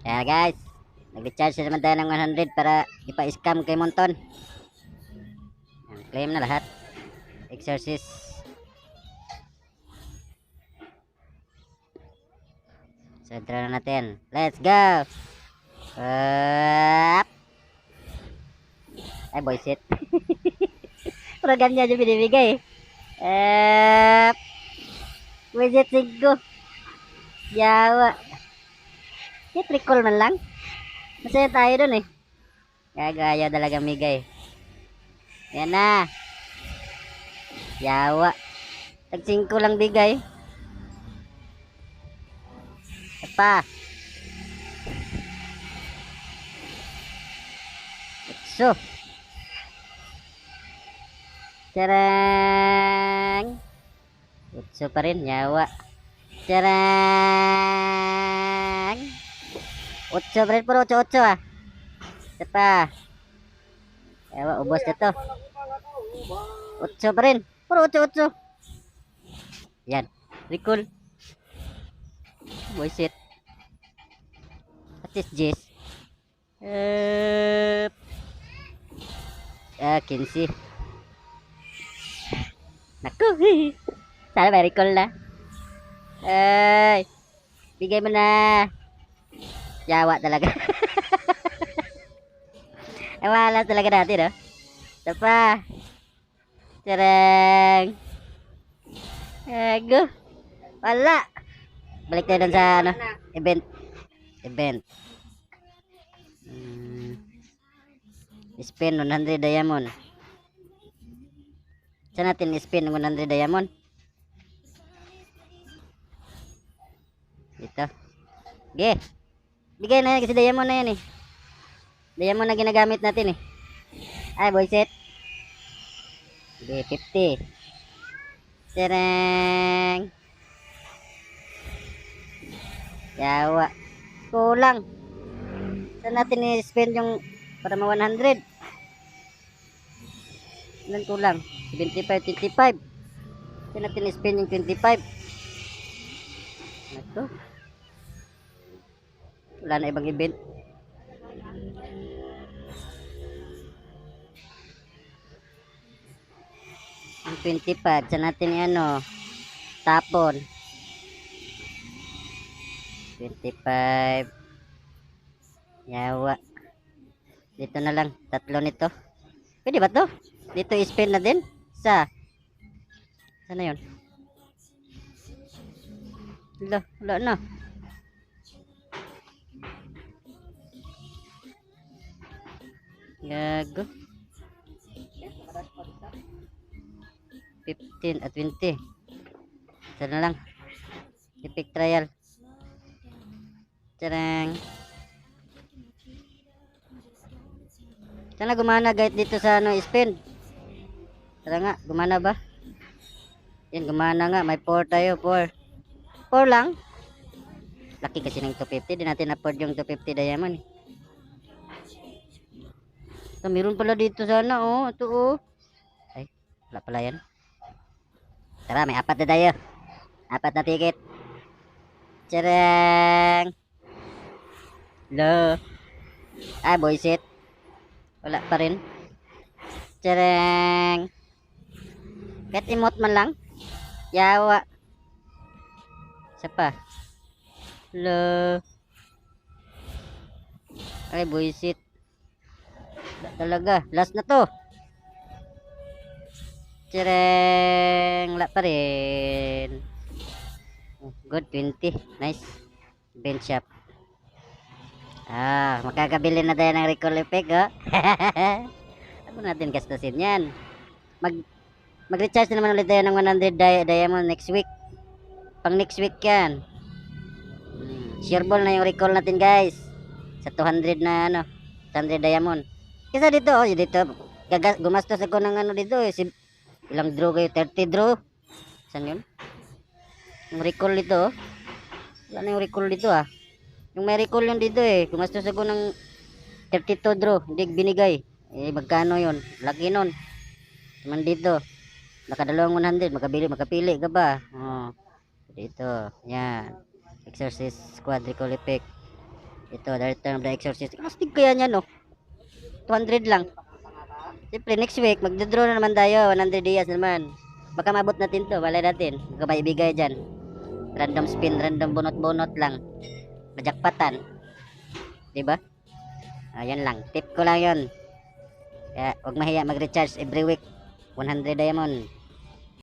Kaya guys, nag-recharge naman tayo ng 100 para ipa-scam kay Monton. Yan, claim na lahat. Exorcist. So, try na natin. Let's go! Up! Ay, boy, shit. Pero ganyan yung binibigay. Up! Widget 5. Yawa. Hit recall man lang. Masaya tayo dun eh. Gagaya talaga migay. Yan na. Yawa. Tag 5 lang bigay. Apa? So. Charang. Utso pa rin. Yawa. Charang. Utso pa rin. Puro 8-8 ah. Apa? Yawa. Ubos na to. Utso pa rin. Puro 8-8. Yan. Recall. Boy shit. At least Jess. 15. Naku. Sana may recall na. Ay. Bigay mo na. Yawa talaga. Ang malas talaga natin, no? Ito pa. Tarang. Ago. Wala. Balik tayo dun sa, ano, event. Event. Spin 100 diamond. Saan natin spin 100 diamond? Dito. Okay. Bigay na yan kasi diamond na yan eh. Diamond na ginagamit natin eh. Ay, boy set. Okay, 50. Tereng. Yawa. Kulang. Saan natin i-spend yung para ma 100? Ilan kulang? 75, 25. Saan natin i-spend yung 25? Ito. Wala na ibang event. Ang 25. Saan natin i-ano? Tapon. 25. Yawa. Dito na lang. 3 nito. Pwede ba to? Dito i-spend na din. Sa. Sana yun? Wala na. Gago. 15 at 20. Sana lang. Epic trial. Charang. Sana gumana guys dito sa ano spin. Tara nga, gumana ba? Yan, gumana nga. May 4 tayo, 4. 4 lang. Laki kasi ng 250. Di natin afford yung 250 diamond. So, meron pala dito sana, oh. Ito, oh. Ay, wala pala yan. Tara, may 4 na tayo. 4 na ticket. Charang. Lo. Ay, boy set. Wala pa rin. Charang. Kahit emote man lang. Yawa. Isa pa. Lo. Ay, boy set. Talaga. Last na to. Charang. Wala pa rin. Good, 20. Nice. Bench shop. Makakabili na tayo ng recall effect, oh. Ano natin gastusin yan? Mag-recharge na naman ulit tayo ng 100 diamond next week. Pang next week yan. Sure ball na yung recall natin, guys. Sa 200 na, ano, 200 diamond. Kasi dito, oh, dito, gumastos ako ng ano dito, eh. Ilang draw kayo? 30 draw? Saan yun? Yung recall dito, oh. Wala na yung recall dito, ah. Yung may recall yun dito eh. Gumastos ako ng 32 draw. Hindi binigay. Eh, magkano yun? Laki nun. Naman dito. Nakadalawang 100. Makapili ka ba? Oh. Dito. Yan. Exorcist Squad Recall Effect. Ito, The Return of the Exorcist. Kastig kaya niya, no? 200 lang. Siyempre, next week, magdodraw na naman tayo. 100 dias naman. Baka mabot natin to. Walay natin. Baka may ibigay dyan. Random spin, random bunot-bunot lang. Majakpatan. Diba? Ayan lang. Tip ko lang yon. Kaya, huwag mahiya mag-recharge every week. 100 diamond.